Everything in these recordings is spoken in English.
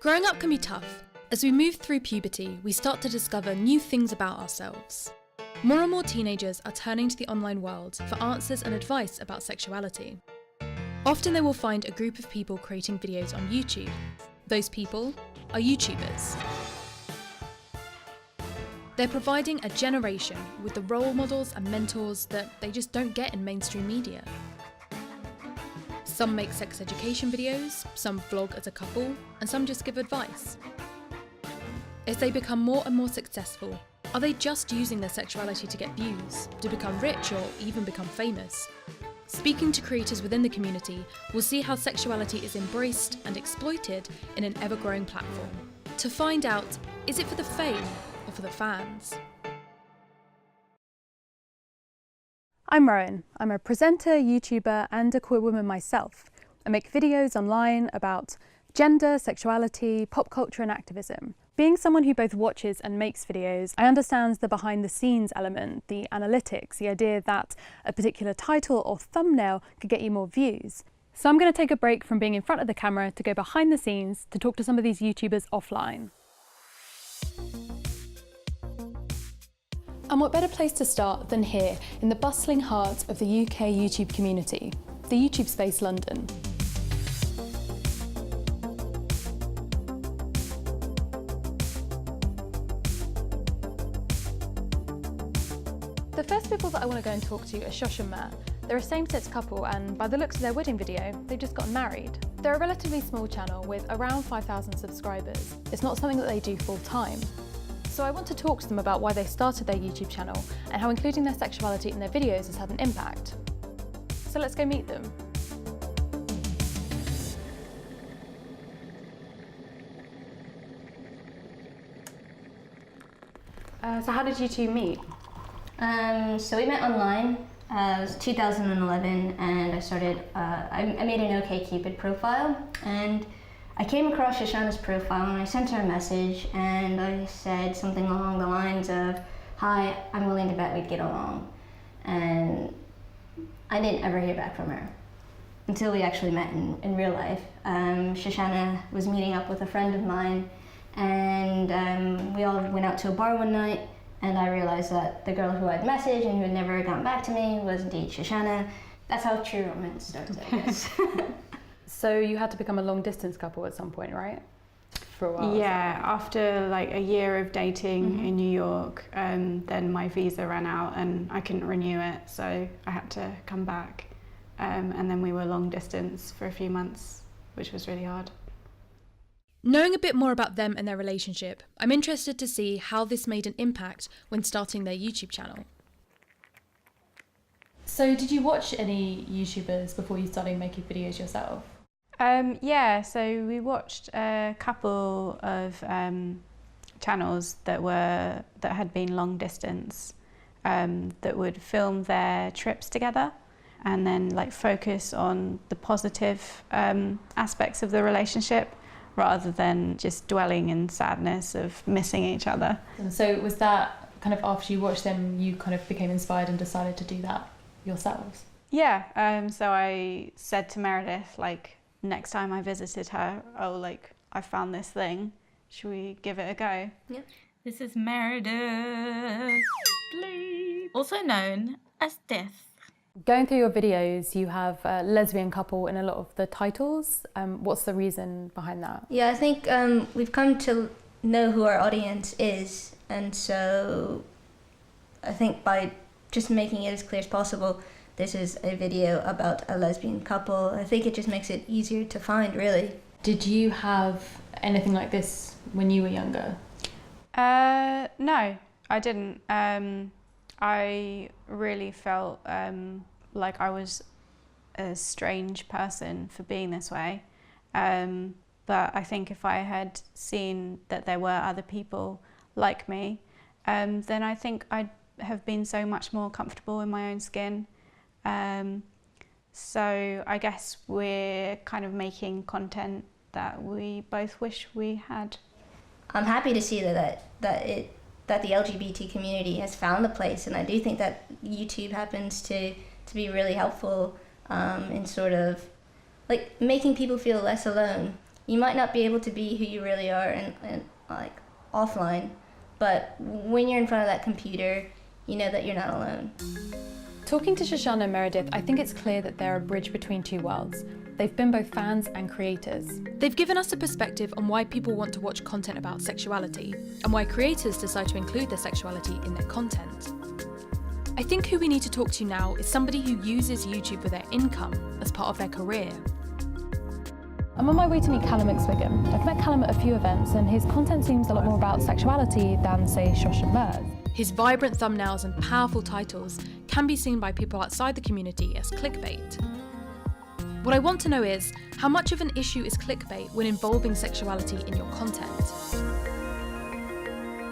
Growing up can be tough. As we move through puberty, we start to discover new things about ourselves. More and more teenagers are turning to the online world for answers and advice about sexuality. Often they will find a group of people creating videos on YouTube. Those people are YouTubers. They're providing a generation with the role models and mentors that they just don't get in mainstream media. Some make sex education videos, some vlog as a couple, and some just give advice. As they become more and more successful, are they just using their sexuality to get views, to become rich or even become famous? Speaking to creators within the community, we'll see how sexuality is embraced and exploited in an ever-growing platform. To find out, is it for the fame or for the fans? I'm Rowan. I'm a presenter, YouTuber and a queer woman myself. I make videos online about gender, sexuality, pop culture and activism. Being someone who both watches and makes videos, I understand the behind the scenes element, the analytics, the idea that a particular title or thumbnail could get you more views. So I'm going to take a break from being in front of the camera to go behind the scenes to talk to some of these YouTubers offline. And what better place to start than here, in the bustling heart of the UK YouTube community, the YouTube Space London. The first people that I want to go and talk to are Shosh and Matt. They're a same-sex couple and by the looks of their wedding video, they've just gotten married. They're a relatively small channel with around 5,000 subscribers. It's not something that they do full-time. So I want to talk to them about why they started their YouTube channel and how including their sexuality in their videos has had an impact. So let's go meet them. So how did you two meet? So we met online. It was 2011 and I made an OkCupid profile and I came across Shoshana's profile and I sent her a message and I said something along the lines of, "Hi, I'm willing to bet we'd get along." And I didn't ever hear back from her until we actually met in real life. Shoshana was meeting up with a friend of mine and we all went out to a bar one night and I realized that the girl who I'd messaged and who had never gotten back to me was indeed Shoshana. That's how true romance starts, I guess. So you had to become a long-distance couple at some point, right? For a while. Yeah, after like a year of dating in New York, then my visa ran out and I couldn't renew it, so I had to come back. And then we were long distance for a few months, which was really hard. Knowing a bit more about them and their relationship, I'm interested to see how this made an impact when starting their YouTube channel. So did you watch any YouTubers before you started making videos yourself? Yeah, so we watched a couple of channels that had been long distance, that would film their trips together and then like focus on the positive aspects of the relationship rather than just dwelling in sadness of missing each other. And so was that kind of after you watched them, you kind of became inspired and decided to do that yourselves? Yeah, so I said to Meredith, like, next time I visited her, oh, like, I found this thing. Should we give it a go? Yeah. This is Meredith, also known as Death. Going through your videos, you have a lesbian couple in a lot of the titles. What's the reason behind that? Yeah, I think we've come to know who our audience is, and so I think by just making it as clear as possible, this is a video about a lesbian couple. I think it just makes it easier to find, really. Did you have anything like this when you were younger? No, I didn't. I really felt like I was a strange person for being this way. But I think if I had seen that there were other people like me, then I think I'd have been so much more comfortable in my own skin. So I guess we're kind of making content that we both wish we had. I'm happy to see that the LGBT community has found a place, and I do think that YouTube happens to be really helpful in sort of like making people feel less alone. You might not be able to be who you really are and like offline, but when you're in front of that computer, you know that you're not alone. Talking to Shoshana and Meredith, I think it's clear that they're a bridge between two worlds. They've been both fans and creators. They've given us a perspective on why people want to watch content about sexuality, and why creators decide to include their sexuality in their content. I think who we need to talk to now is somebody who uses YouTube for their income as part of their career. I'm on my way to meet Calum McSwiggan. I've met Calum at a few events, and his content seems a lot more about sexuality than, say, Shosh and Mers. His vibrant thumbnails and powerful titles can be seen by people outside the community as clickbait. What I want to know is, how much of an issue is clickbait when involving sexuality in your content?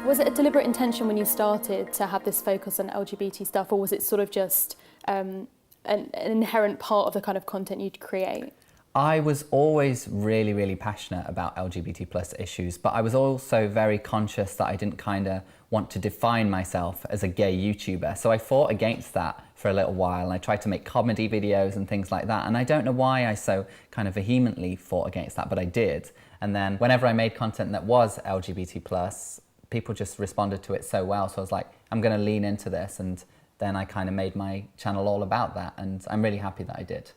Was it a deliberate intention when you started to have this focus on LGBT stuff, or was it sort of just an inherent part of the kind of content you'd create? I was always really, really passionate about LGBT plus issues, but I was also very conscious that I didn't kind of want to define myself as a gay YouTuber. So I fought against that for a little while, and I tried to make comedy videos and things like that. And I don't know why I so kind of vehemently fought against that, but I did. And then whenever I made content that was LGBT plus, people just responded to it so well. So I was like, I'm going to lean into this. And then I kind of made my channel all about that. And I'm really happy that I did.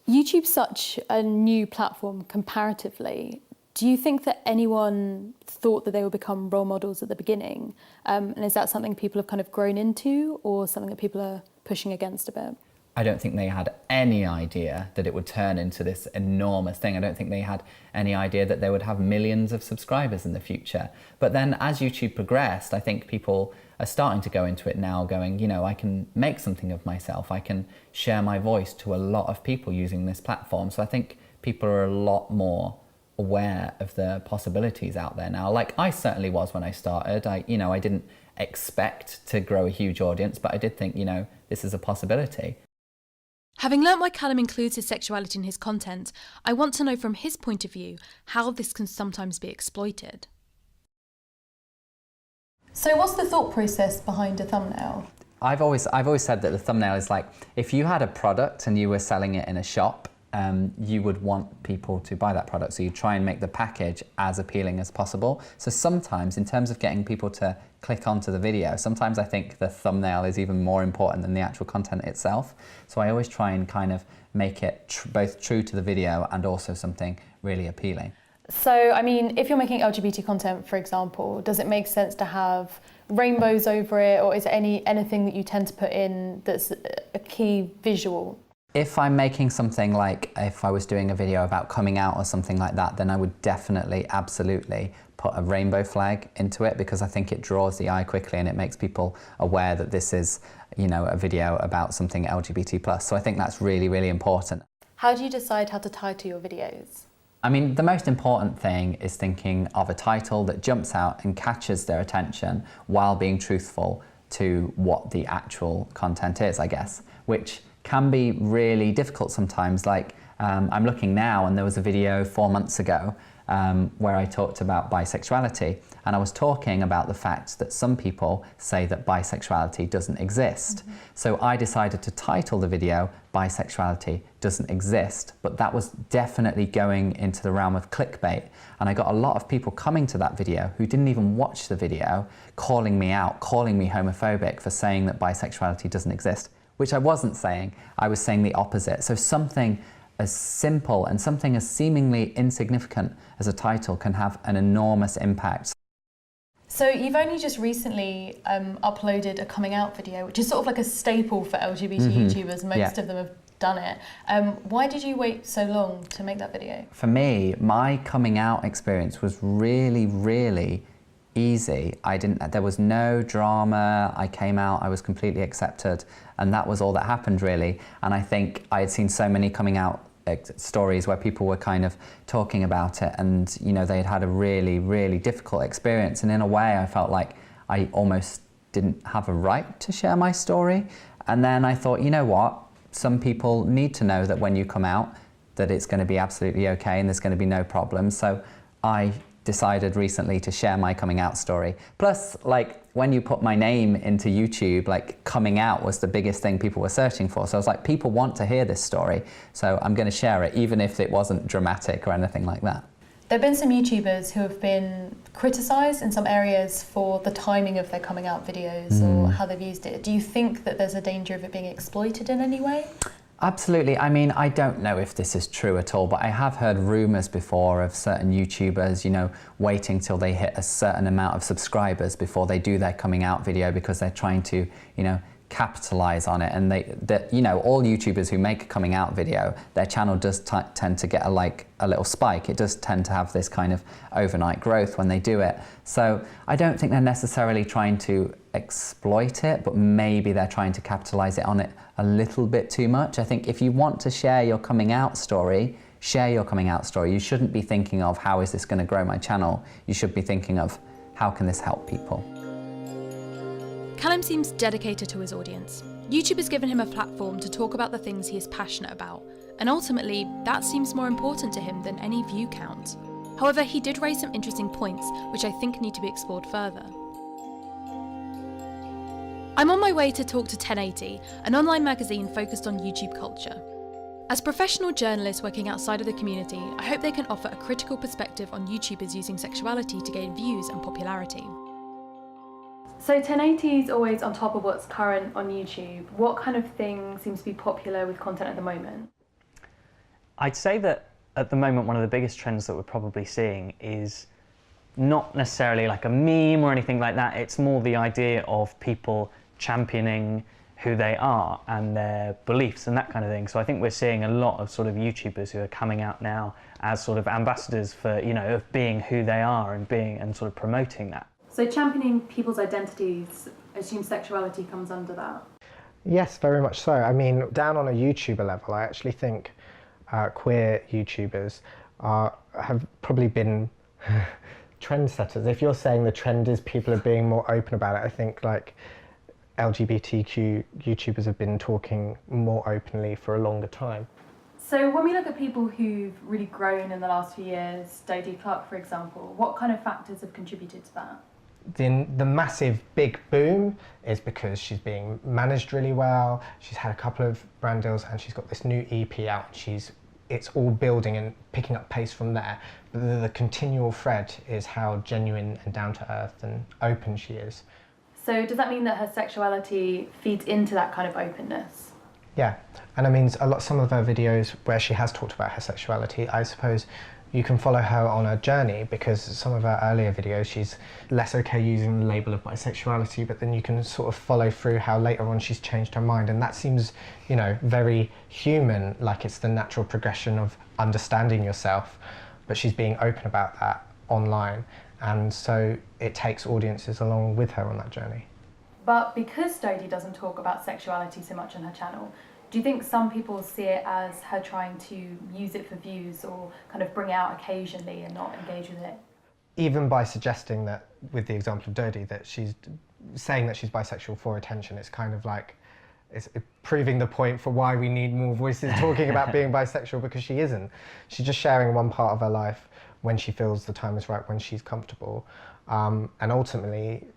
YouTube's such a new platform comparatively. Do you think that anyone thought that they would become role models at the beginning? And is that something people have kind of grown into, or something that people are pushing against a bit? I don't think they had any idea that it would turn into this enormous thing. I don't think they had any idea that they would have millions of subscribers in the future. But then as YouTube progressed, I think people are starting to go into it now going, you know, I can make something of myself. I can share my voice to a lot of people using this platform. So I think people are a lot more aware of the possibilities out there now. Like I certainly was when I started. I didn't expect to grow a huge audience, but I did think, you know, this is a possibility. Having learnt why Calum includes his sexuality in his content, I want to know from his point of view how this can sometimes be exploited. So what's the thought process behind a thumbnail? I've always said that the thumbnail is like, if you had a product and you were selling it in a shop, you would want people to buy that product. So you try and make the package as appealing as possible. So sometimes in terms of getting people to click onto the video, sometimes I think the thumbnail is even more important than the actual content itself. So I always try and kind of make it both true to the video and also something really appealing. So, I mean, if you're making LGBT content, for example, does it make sense to have rainbows over it, or is there anything that you tend to put in that's a key visual? If I'm making something like, if I was doing a video about coming out or something like that, then I would definitely, absolutely put a rainbow flag into it, because I think it draws the eye quickly and it makes people aware that this is, you know, a video about something LGBT+. So I think that's really, really important. How do you decide how to title your videos? I mean, the most important thing is thinking of a title that jumps out and catches their attention while being truthful to what the actual content is, I guess, which can be really difficult sometimes. Like I'm looking now, and there was a video 4 months ago where I talked about bisexuality, and I was talking about the fact that some people say that bisexuality doesn't exist. Mm-hmm. So I decided to title the video Bisexuality Doesn't Exist, but that was definitely going into the realm of clickbait, and I got a lot of people coming to that video who didn't even watch the video, calling me out, calling me homophobic for saying that bisexuality doesn't exist, which I wasn't saying. I was saying the opposite. So something as simple and something as seemingly insignificant as a title can have an enormous impact. So you've only just recently uploaded a coming out video, which is sort of like a staple for LGBT YouTubers. Most of them have done it. Why did you wait so long to make that video? For me, my coming out experience was really, really easy. There was no drama. I came out, I was completely accepted, and that was all that happened really. And I think I had seen so many coming out stories where people were kind of talking about it, and you know, they had had a really, really difficult experience, and in a way I felt like I almost didn't have a right to share my story. And then I thought, you know what, some people need to know that when you come out that it's going to be absolutely okay and there's going to be no problem. So I decided recently to share my coming out story. Plus, like, when you put my name into YouTube, like, coming out was the biggest thing people were searching for. So I was like, people want to hear this story, so I'm going to share it, even if it wasn't dramatic or anything like that. There have been some YouTubers who have been criticised in some areas for the timing of their coming out videos or how they've used it. Do you think that there's a danger of it being exploited in any way? Absolutely. I mean, I don't know if this is true at all, but I have heard rumours before of certain YouTubers, you know, waiting till they hit a certain amount of subscribers before they do their coming out video because they're trying to, you know, capitalise on it. And you know, all YouTubers who make a coming out video, their channel does tend to get a little spike. It does tend to have this kind of overnight growth when they do it. So I don't think they're necessarily trying to exploit it, but maybe they're trying to capitalise it on it a little bit too much. I think if you want to share your coming out story, share your coming out story. You shouldn't be thinking of how is this going to grow my channel. You should be thinking of how can this help people. Calum seems dedicated to his audience. YouTube has given him a platform to talk about the things he is passionate about, and ultimately, that seems more important to him than any view count. However, he did raise some interesting points, which I think need to be explored further. I'm on my way to talk to 1080, an online magazine focused on YouTube culture. As professional journalists working outside of the community, I hope they can offer a critical perspective on YouTubers using sexuality to gain views and popularity. So 1080 is always on top of what's current on YouTube. What kind of thing seems to be popular with content at the moment? I'd say that at the moment one of the biggest trends that we're probably seeing is not necessarily like a meme or anything like that. It's more the idea of people championing who they are and their beliefs and that kind of thing. So I think we're seeing a lot of sort of YouTubers who are coming out now as sort of ambassadors for, you know, of being who they are and sort of promoting that. So championing people's identities, I assume sexuality comes under that? Yes, very much so. I mean, down on a YouTuber level, I actually think queer YouTubers have probably been trendsetters. If you're saying the trend is people are being more open about it, I think like LGBTQ YouTubers have been talking more openly for a longer time. So when we look at people who've really grown in the last few years, Dodie Clark for example, what kind of factors have contributed to that? The massive big boom is because she's being managed really well, she's had a couple of brand deals and she's got this new EP out. It's all building and picking up pace from there. But the continual thread is how genuine and down to earth and open she is. So does that mean that her sexuality feeds into that kind of openness? Yeah, and I mean some of her videos where she has talked about her sexuality, I suppose you can follow her on a journey because some of her earlier videos she's less okay using the label of bisexuality, but then you can sort of follow through how later on she's changed her mind, and that seems, you know, very human, like it's the natural progression of understanding yourself, but she's being open about that online, and so it takes audiences along with her on that journey. But because Dodie doesn't talk about sexuality so much on her channel, do you think some people see it as her trying to use it for views or kind of bring it out occasionally and not engage with it? Even by suggesting that, with the example of Dodie, that she's saying that she's bisexual for attention, it's kind of like, it's proving the point for why we need more voices talking about being bisexual, because she isn't. She's just sharing one part of her life when she feels the time is right, when she's comfortable. And ultimately,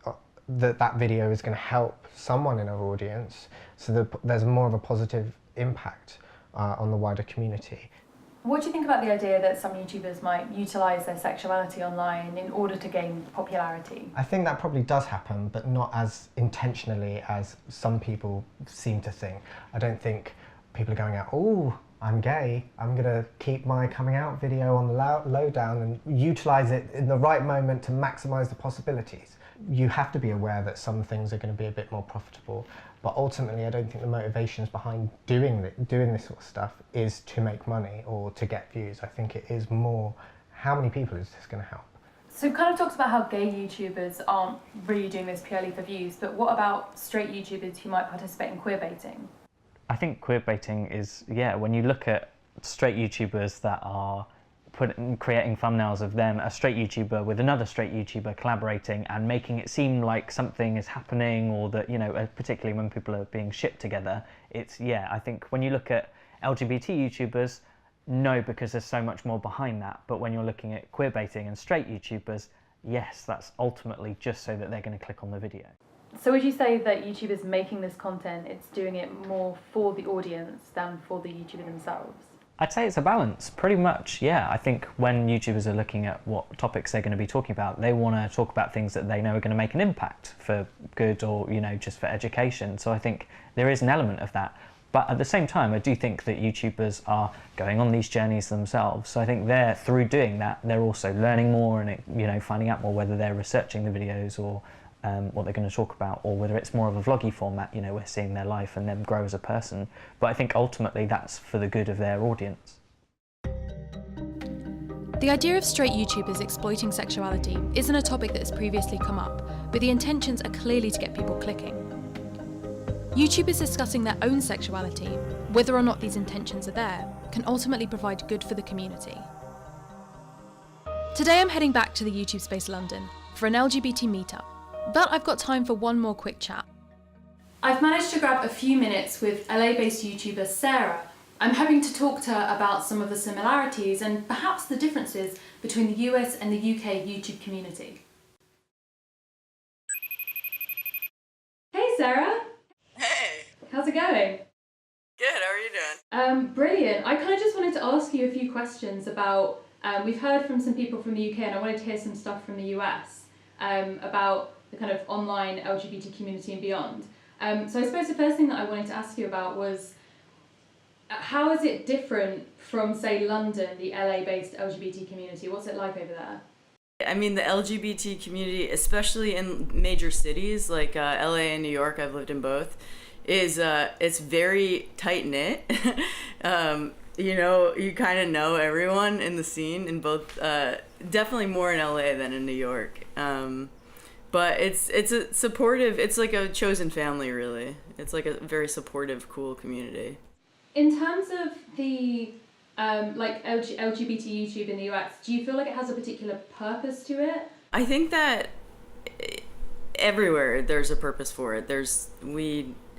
that video is going to help someone in her audience, so that there's more of a positive impact on the wider community. What do you think about the idea that some YouTubers might utilise their sexuality online in order to gain popularity? I think that probably does happen, but not as intentionally as some people seem to think. I don't think people are going out, oh, I'm gay, I'm going to keep my coming out video on the lowdown and utilise it in the right moment to maximise the possibilities. You have to be aware that some things are going to be a bit more profitable, but ultimately I don't think the motivations behind doing this sort of stuff is to make money or to get views. I think it is more, how many people is this going to help? So it kind of talks about how gay YouTubers aren't really doing this purely for views, but what about straight YouTubers who might participate in queerbaiting? I think queerbaiting is, yeah, when you look at straight YouTubers that are creating thumbnails of them, a straight YouTuber with another straight YouTuber collaborating and making it seem like something is happening, or that, you know, particularly when people are being shipped together, it's, yeah, I think when you look at LGBT YouTubers, no, because there's so much more behind that. But when you're looking at queerbaiting and straight YouTubers, yes, that's ultimately just so that they're going to click on the video. So would you say that YouTubers making this content, it's doing it more for the audience than for the YouTuber themselves? I'd say it's a balance, pretty much, yeah. I think when YouTubers are looking at what topics they're going to be talking about, they want to talk about things that they know are going to make an impact for good or, you know, just for education. So I think there is an element of that. But at the same time, I do think that YouTubers are going on these journeys themselves. So I think through doing that, they're also learning more and, you know, finding out more, whether they're researching the videos or what they're going to talk about, or whether it's more of a vloggy format, you know, we're seeing their life and them grow as a person. But I think ultimately that's for the good of their audience. The idea of straight YouTubers exploiting sexuality isn't a topic that has previously come up, but the intentions are clearly to get people clicking. YouTubers discussing their own sexuality, whether or not these intentions are there, can ultimately provide good for the community. Today I'm heading back to the YouTube Space London for an LGBT meetup, but I've got time for one more quick chat. I've managed to grab a few minutes with LA-based YouTuber Sarah. I'm hoping to talk to her about some of the similarities and perhaps the differences between the US and the UK YouTube community. Hey Sarah! Hey! How's it going? Good, how are you doing? Brilliant. I kind of just wanted to ask you a few questions about, we've heard from some people from the UK and I wanted to hear some stuff from the US about the kind of online LGBT community and beyond. So I suppose the first thing that I wanted to ask you about was, how is it different from, say, London, the LA-based LGBT community? What's it like over there? I mean, the LGBT community, especially in major cities like LA and New York, I've lived in both, is it's very tight-knit. You know, you kind of know everyone in the scene in both, definitely more in LA than in New York. But it's a supportive, it's like a chosen family, really. It's like a very supportive, cool community. In terms of the like LGBT YouTube in the US, do you feel like it has a particular purpose to it? I think that everywhere there's a purpose for it.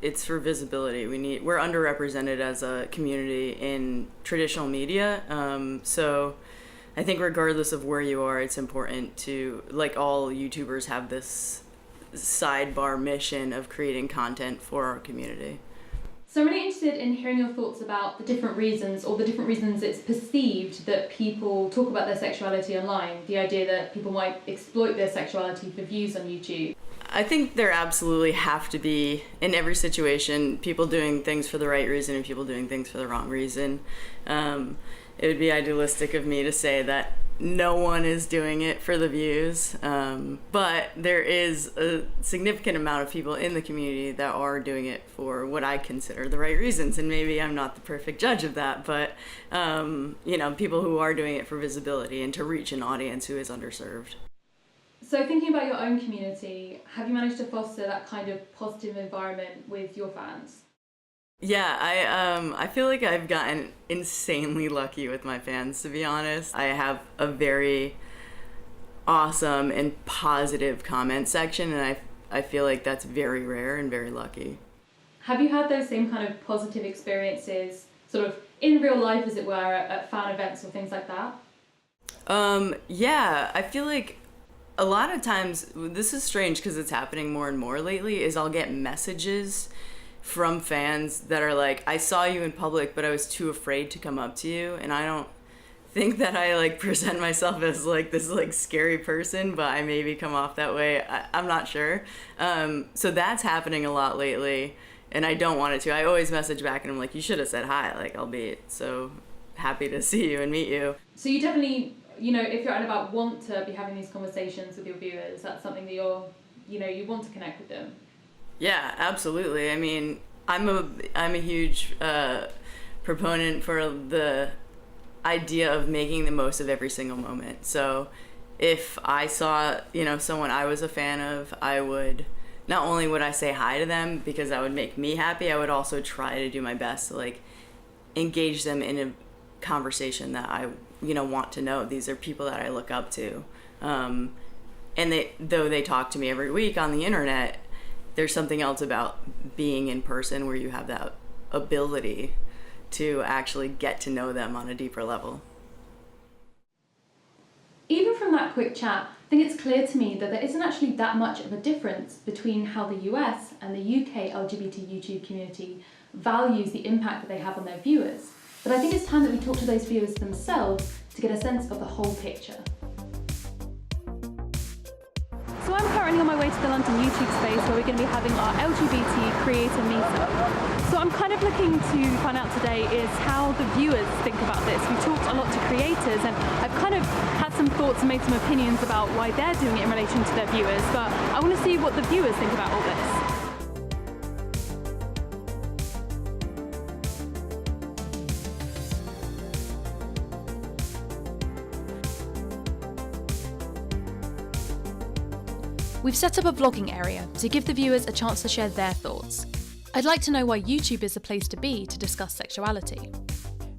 It's for visibility. We're underrepresented as a community in traditional media. So I think regardless of where you are, it's important to, like, all YouTubers have this sidebar mission of creating content for our community. So I'm really interested in hearing your thoughts about the different reasons, or the different reasons it's perceived that people talk about their sexuality online, the idea that people might exploit their sexuality for views on YouTube. I think there absolutely have to be, in every situation, people doing things for the right reason and people doing things for the wrong reason. It would be idealistic of me to say that no one is doing it for the views, but there is a significant amount of people in the community that are doing it for what I consider the right reasons, and maybe I'm not the perfect judge of that, but you know, people who are doing it for visibility and to reach an audience who is underserved. So thinking about your own community, have you managed to foster that kind of positive environment with your fans? Yeah, I feel like I've gotten insanely lucky with my fans, to be honest. I have a very awesome and positive comment section, and I feel like that's very rare and very lucky. Have you had those same kind of positive experiences, sort of in real life, as it were, at fan events or things like that? Yeah, I feel like a lot of times, this is strange because it's happening more and more lately, is I'll get messages from fans that are like, I saw you in public, but I was too afraid to come up to you. And I don't think that I like present myself as like this like scary person, but I maybe come off that way. I'm not sure. So that's happening a lot lately, and I don't want it to. I always message back and I'm like, you should have said hi. Like, I'll be so happy to see you and meet you. So you definitely, you know, if you're out and about, want to be having these conversations with your viewers. That's something that you want to connect with them. Yeah, absolutely. I mean, I'm a huge proponent for the idea of making the most of every single moment. So if I saw, you know, someone I was a fan of, I would, not only would I say hi to them because that would make me happy, I would also try to do my best to like engage them in a conversation that I, you know, want to know. These are people that I look up to. And though they talk to me every week on the internet, there's something else about being in person where you have that ability to actually get to know them on a deeper level. Even from that quick chat, I think it's clear to me that there isn't actually that much of a difference between how the US and the UK LGBT YouTube community values the impact that they have on their viewers. but I think it's time that we talk to those viewers themselves to get a sense of the whole picture. So I'm currently on my way to the London YouTube space where we're going to be having our LGBT creator meetup. So I'm kind of looking to find out today is how the viewers think about this. We talked a lot to creators and I've kind of had some thoughts and made some opinions about why they're doing it in relation to their viewers, but I want to see what the viewers think about all this. We've set up a vlogging area to give the viewers a chance to share their thoughts. I'd like to know why YouTube is a place to be to discuss sexuality.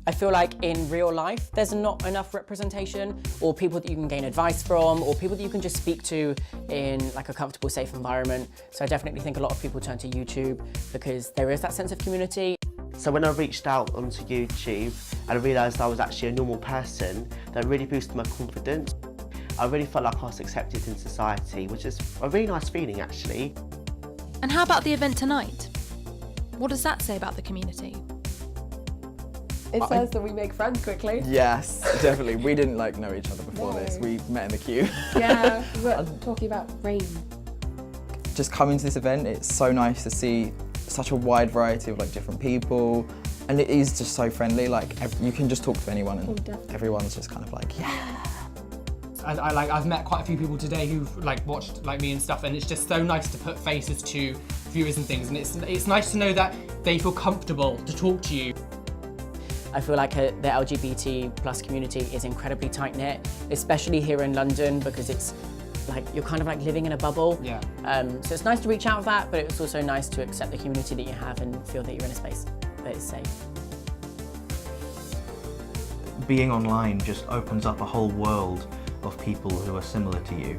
I feel like in real life, there's not enough representation or people that you can gain advice from or people that you can just speak to in like a comfortable, safe environment. So I definitely think a lot of people turn to YouTube because there is that sense of community. So when I reached out onto YouTube and I realised I was actually a normal person, that really boosted my confidence. I really felt like I was accepted in society, which is a really nice feeling actually. And how about the event tonight? What does that say about the community? It says that we make friends quickly. Yes, definitely. We didn't know each other before this. We met in the queue. Yeah, we were talking about rain. Just coming to this event, it's so nice to see such a wide variety of different people, and it is just so friendly. You can just talk to anyone, and everyone's just kind of yeah. I've met quite a few people today who've watched me and stuff, and it's just so nice to put faces to viewers and things, and it's nice to know that they feel comfortable to talk to you. I feel like the LGBT plus community is incredibly tight-knit, especially here in London because it's you're kind of living in a bubble. Yeah. So it's nice to reach out of that, but it's also nice to accept the community that you have and feel that you're in a space that is safe. Being online just opens up a whole world of people who are similar to you,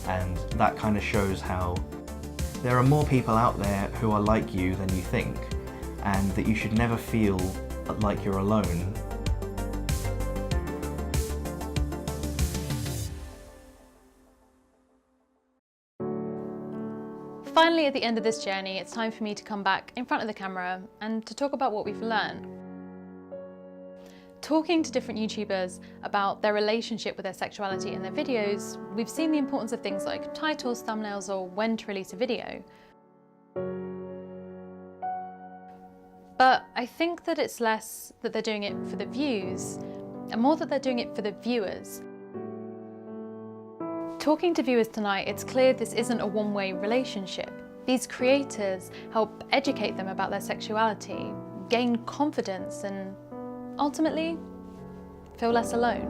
and that kind of shows how there are more people out there who are like you than you think, and that you should never feel like you're alone. Finally, at the end of this journey, it's time for me to come back in front of the camera and to talk about what we've learned. Talking to different YouTubers about their relationship with their sexuality in their videos, we've seen the importance of things like titles, thumbnails, or when to release a video. But I think that it's less that they're doing it for the views, and more that they're doing it for the viewers. Talking to viewers tonight, it's clear this isn't a one-way relationship. These creators help educate them about their sexuality, gain confidence, and ultimately, feel less alone.